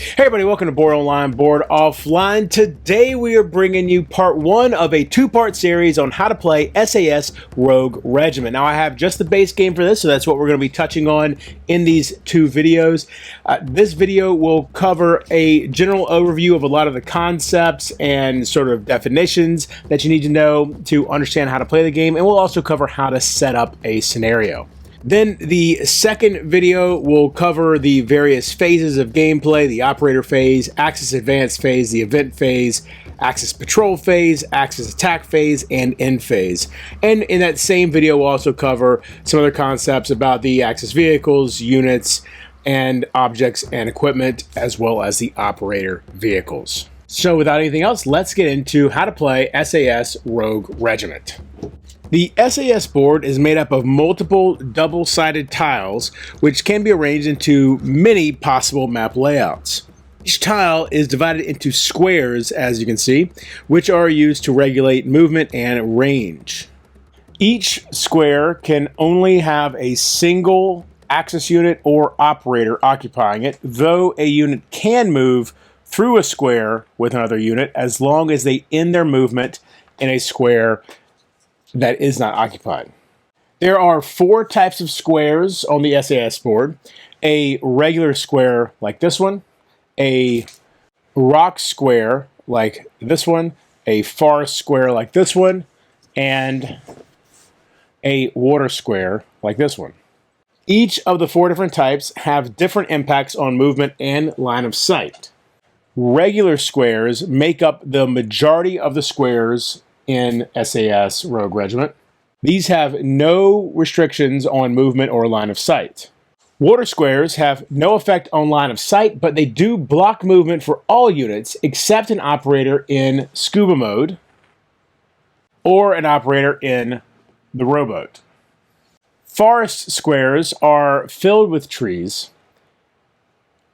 Hey everybody, welcome to Board Online, Board Offline. Today we are bringing you part one of a two-part series on how to play SAS Rogue Regiment. Now I have just the base game for this, so that's what we're going to be touching on in these two videos. This video will cover a general overview of a lot of the concepts and sort of definitions that you need to know to understand how to play the game, and we'll also cover how to set up a scenario. Then the second video will cover the various phases of gameplay: the operator phase, Axis advance phase, the event phase, Axis patrol phase, Axis attack phase, and end phase. And in that same video we'll also cover some other concepts about the Axis vehicles, units, and objects and equipment, as well as the operator vehicles. So without anything else, let's get into how to play SAS Rogue Regiment. The SAS board is made up of multiple double-sided tiles, which can be arranged into many possible map layouts. Each tile is divided into squares, as you can see, which are used to regulate movement and range. Each square can only have a single Axis unit or operator occupying it, though a unit can move through a square with another unit as long as they end their movement in a square that is not occupied. There are four types of squares on the SAS board: a regular square like this one, a rock square like this one, a forest square like this one, and a water square like this one. Each of the four different types have different impacts on movement and line of sight. Regular squares make up the majority of the squares in SAS Rogue Regiment. These have no restrictions on movement or line of sight. Water squares have no effect on line of sight, but they do block movement for all units except an operator in scuba mode or an operator in the rowboat. Forest squares are filled with trees,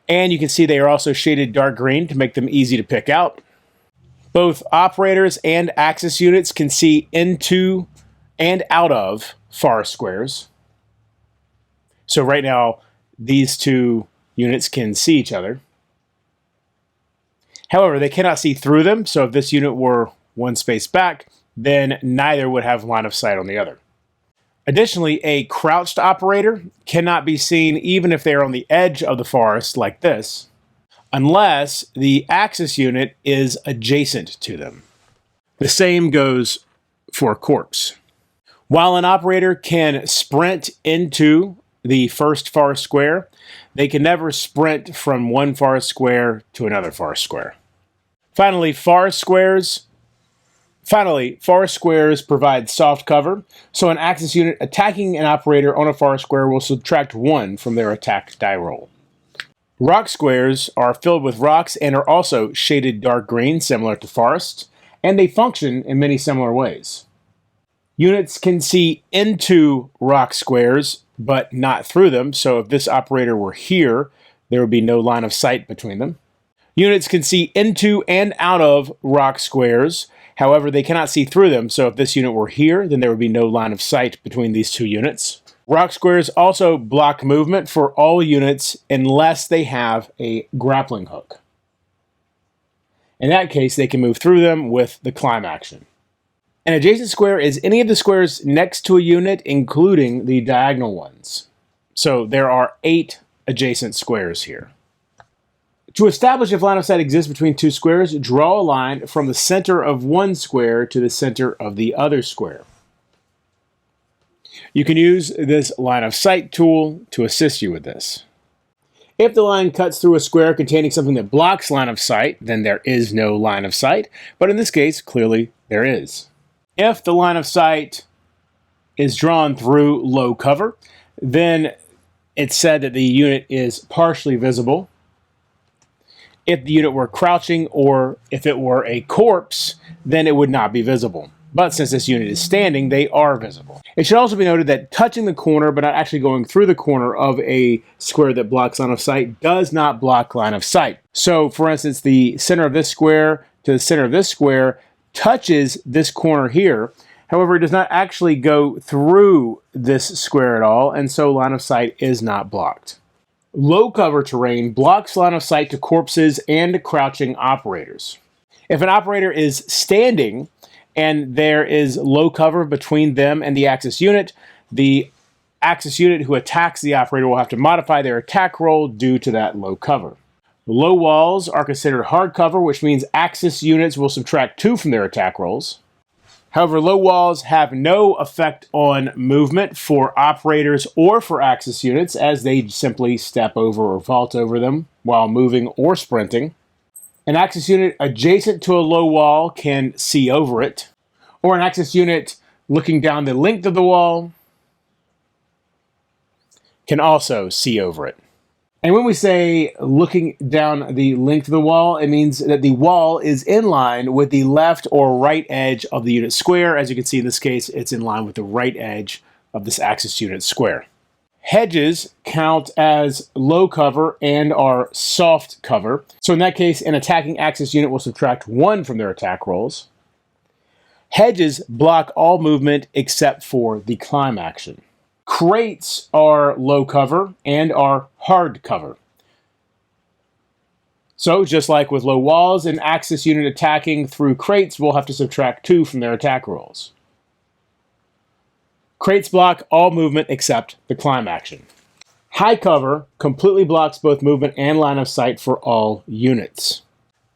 and you can see they are also shaded dark green to make them easy to pick out. Both operators and Axis units can see into and out of forest squares. So right now, these two units can see each other. However, they cannot see through them, so if this unit were one space back, then neither would have line of sight on the other. Additionally, a crouched operator cannot be seen even if they are on the edge of the forest like this, unless the Axis unit is adjacent to them. The same goes for a corpse. While an operator can sprint into the first forest square, they can never sprint from one forest square to another forest square. Finally, forest squares provide soft cover, so an Axis unit attacking an operator on a forest square will subtract 1 from their attack die roll. Rock squares are filled with rocks and are also shaded dark green, similar to forests, and they function in many similar ways. Units can see into rock squares, but not through them, so if this operator were here, there would be no line of sight between them. Units can see into and out of rock squares, however, they cannot see through them, so if this unit were here, then there would be no line of sight between these two units. Rock squares also block movement for all units unless they have a grappling hook. In that case, they can move through them with the climb action. An adjacent square is any of the squares next to a unit, including the diagonal ones. So there are 8 adjacent squares here. To establish if line of sight exists between two squares, draw a line from the center of one square to the center of the other square. You can use this line of sight tool to assist you with this. If the line cuts through a square containing something that blocks line of sight, then there is no line of sight, but in this case, clearly there is. If the line of sight is drawn through low cover, then it's said that the unit is partially visible. If the unit were crouching or if it were a corpse, then it would not be visible. But since this unit is standing, they are visible. It should also be noted that touching the corner, but not actually going through the corner of a square that blocks line of sight, does not block line of sight. So, for instance, the center of this square to the center of this square touches this corner here. However, it does not actually go through this square at all, and so line of sight is not blocked. Low cover terrain blocks line of sight to corpses and crouching operators. If an operator is standing and there is low cover between them and the Axis unit, the Axis unit who attacks the operator will have to modify their attack roll due to that low cover. Low walls are considered hard cover, which means Axis units will subtract 2 from their attack rolls. However, low walls have no effect on movement for operators or for Axis units, as they simply step over or vault over them while moving or sprinting. An Axis unit adjacent to a low wall can see over it, or an Axis unit looking down the length of the wall can also see over it. And when we say looking down the length of the wall, it means that the wall is in line with the left or right edge of the unit square. As you can see in this case, it's in line with the right edge of this Axis unit square. Hedges count as low cover and are soft cover. So in that case, an attacking Axis unit will subtract 1 from their attack rolls. Hedges block all movement except for the climb action. Crates are low cover and are hard cover. So just like with low walls, an Axis unit attacking through crates will have to subtract 2 from their attack rolls. Crates block all movement except the climb action. High cover completely blocks both movement and line of sight for all units.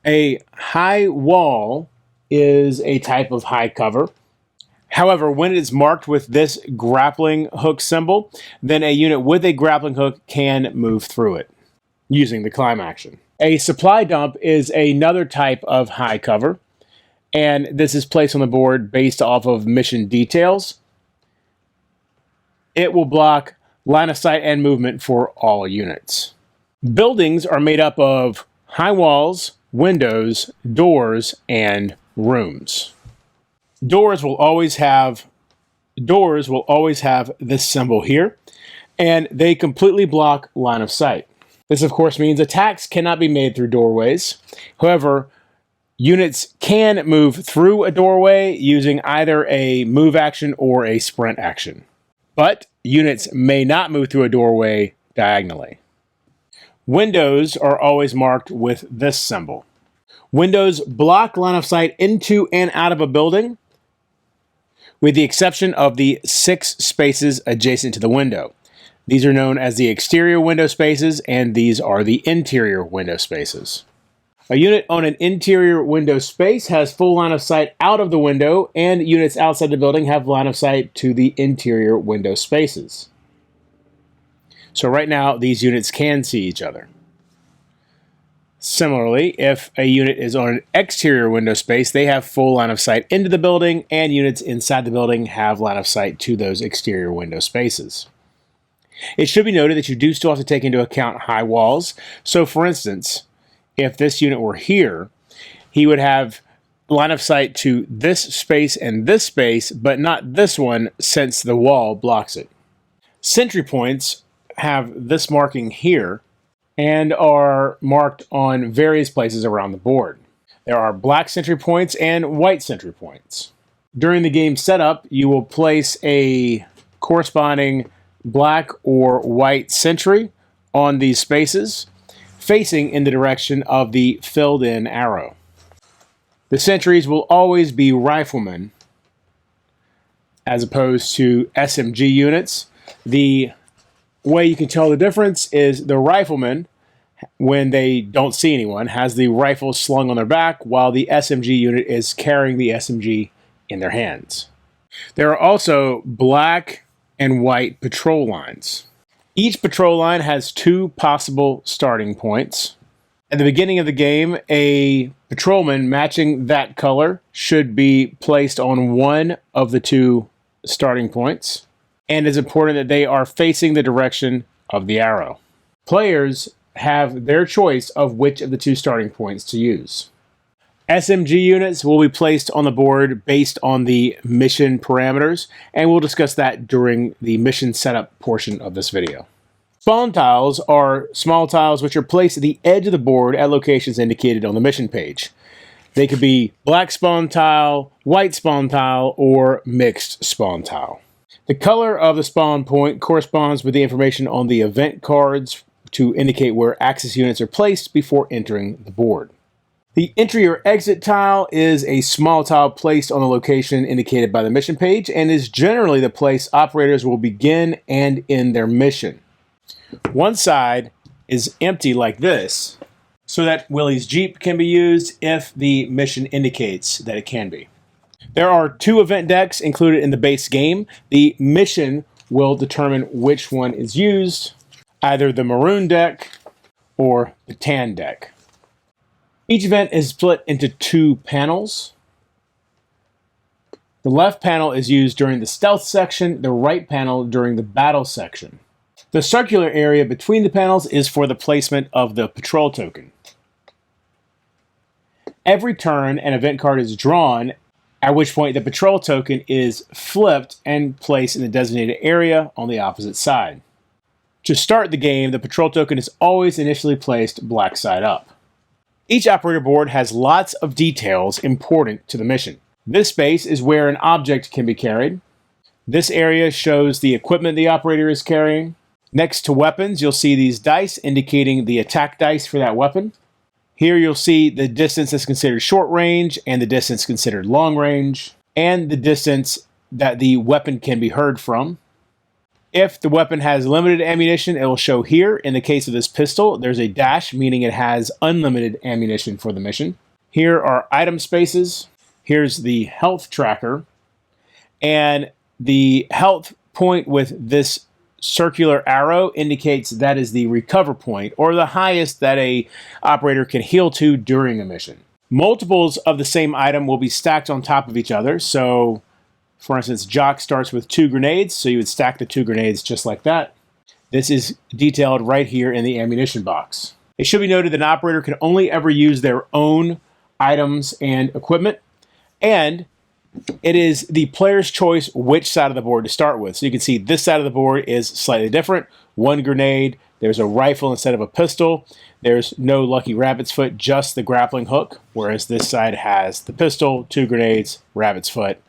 A high wall is a type of high cover. However, when it is marked with this grappling hook symbol, then a unit with a grappling hook can move through it using the climb action. A supply dump is another type of high cover, and this is placed on the board based off of mission details. It will block line of sight and movement for all units. Buildings are made up of high walls, windows, doors, and rooms. Doors will always have this symbol here, and they completely block line of sight. This, of course, means attacks cannot be made through doorways. However, units can move through a doorway using either a move action or a sprint action. But units may not move through a doorway diagonally. Windows are always marked with this symbol. Windows block line of sight into and out of a building, with the exception of the 6 spaces adjacent to the window. These are known as the exterior window spaces, and these are the interior window spaces. A unit on an interior window space has full line of sight out of the window, and units outside the building have line of sight to the interior window spaces. So right now, these units can see each other. Similarly, if a unit is on an exterior window space, they have full line of sight into the building, and units inside the building have line of sight to those exterior window spaces. It should be noted that you do still have to take into account high walls. So for instance, if this unit were here, he would have line of sight to this space and this space, but not this one since the wall blocks it. Sentry points have this marking here and are marked on various places around the board. There are black sentry points and white sentry points. During the game setup, you will place a corresponding black or white sentry on these spaces, facing in the direction of the filled-in arrow. The sentries will always be riflemen, as opposed to SMG units. The way you can tell the difference is the rifleman, when they don't see anyone, has the rifle slung on their back, while the SMG unit is carrying the SMG in their hands. There are also black and white patrol lines. Each patrol line has 2 possible starting points. At the beginning of the game, a patrolman matching that color should be placed on one of the 2 starting points, and it's important that they are facing the direction of the arrow. Players have their choice of which of the 2 starting points to use. SMG units will be placed on the board based on the mission parameters, and we'll discuss that during the mission setup portion of this video. Spawn tiles are small tiles which are placed at the edge of the board at locations indicated on the mission page. They could be black spawn tile, white spawn tile, or mixed spawn tile. The color of the spawn point corresponds with the information on the event cards to indicate where access units are placed before entering the board. The entry or exit tile is a small tile placed on the location indicated by the mission page and is generally the place operators will begin and end their mission. One side is empty like this, so that Willie's Jeep can be used if the mission indicates that it can be. There are 2 event decks included in the base game. The mission will determine which one is used, either the maroon deck or the tan deck. Each event is split into 2 panels. The left panel is used during the stealth section, the right panel during the battle section. The circular area between the panels is for the placement of the patrol token. Every turn, an event card is drawn, at which point the patrol token is flipped and placed in the designated area on the opposite side. To start the game, the patrol token is always initially placed black side up. Each operator board has lots of details important to the mission. This space is where an object can be carried. This area shows the equipment the operator is carrying. Next to weapons, you'll see these dice indicating the attack dice for that weapon. Here you'll see the distance that's considered short range and the distance considered long range, and the distance that the weapon can be heard from. If the weapon has limited ammunition, it will show here. In the case of this pistol, there's a dash, meaning it has unlimited ammunition for the mission. Here are item spaces. Here's the health tracker. And the health point with this circular arrow indicates that is the recover point, or the highest that a operator can heal to during a mission. Multiples of the same item will be stacked on top of each other. So, for instance, Jock starts with 2 grenades, so you would stack the 2 grenades just like that. This is detailed right here in the ammunition box. It should be noted that an operator can only ever use their own items and equipment, and it is the player's choice which side of the board to start with. So you can see this side of the board is slightly different. 1 grenade, there's a rifle instead of a pistol. There's no lucky rabbit's foot, just the grappling hook, whereas this side has the pistol, 2 grenades, rabbit's foot.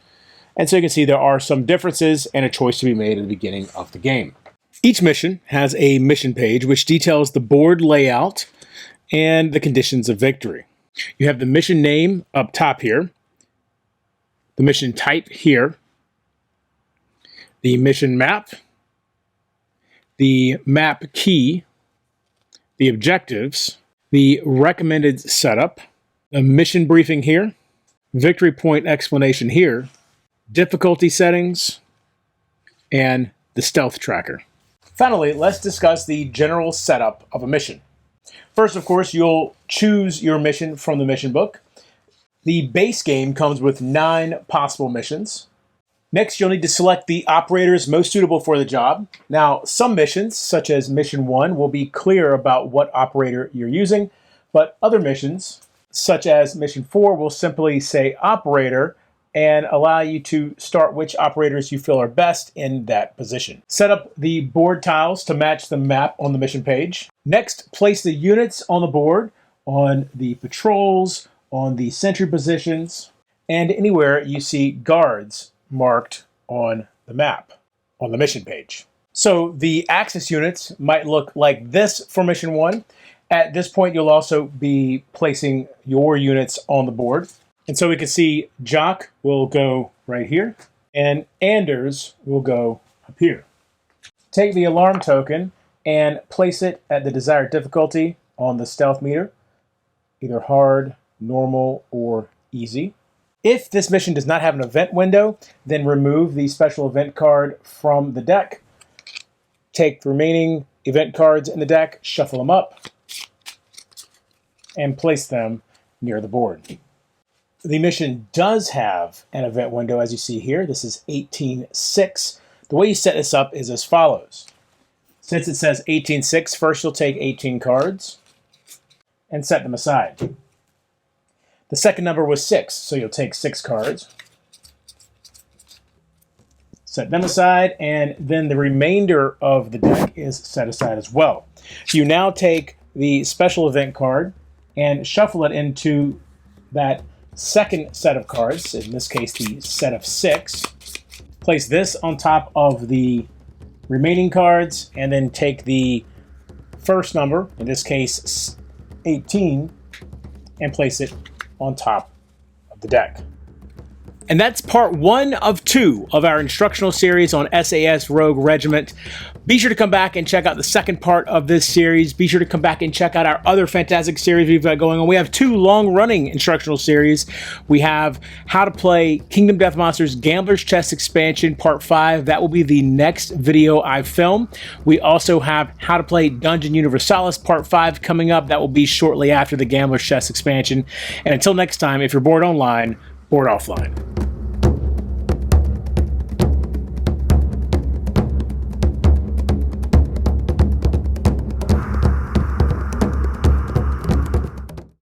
And so you can see there are some differences and a choice to be made at the beginning of the game. Each mission has a mission page which details the board layout and the conditions of victory. You have the mission name up top here, the mission type here, the mission map, the map key, the objectives, the recommended setup, the mission briefing here, victory point explanation here, difficulty settings, and the stealth tracker. Finally, let's discuss the general setup of a mission. First, of course, you'll choose your mission from the mission book. The base game comes with 9 possible missions. Next, you'll need to select the operators most suitable for the job. Now, some missions, such as Mission 1, will be clear about what operator you're using, but other missions, such as Mission 4, will simply say operator and allow you to start which operators you feel are best in that position. Set up the board tiles to match the map on the mission page. Next, place the units on the board, on the patrols, on the sentry positions, and anywhere you see guards marked on the map, on the mission page. So the axis units might look like this for Mission 1. At this point, you'll also be placing your units on the board. And so we can see Jock will go right here, and Anders will go up here. Take the alarm token and place it at the desired difficulty on the stealth meter, either hard, normal, or easy. If this mission does not have an event window, then remove the special event card from the deck. Take the remaining event cards in the deck, shuffle them up, and place them near the board. The mission does have an event window, as you see here. This is 18.6. The way you set this up is as follows. Since it says 18.6, first you'll take 18 cards and set them aside. The second number was 6, so you'll take 6 cards, set them aside, and then the remainder of the deck is set aside as well. You now take the special event card and shuffle it into that second set of cards, in this case the set of 6. Place this on top of the remaining cards, and then take the first number, in this case 18, and place it on top of the deck. And that's part 1 of 2 of our instructional series on SAS Rogue Regiment. Be sure to come back and check out the second part of this series. Be sure to come back and check out our other fantastic series we've got going on. We have 2 long-running instructional series. We have How to Play Kingdom Death Monsters Gambler's Chest Expansion Part 5. That will be the next video I film. We also have How to Play Dungeon Universalis Part 5 coming up. That will be shortly after the Gambler's Chest expansion. And until next time, if you're bored online, board offline.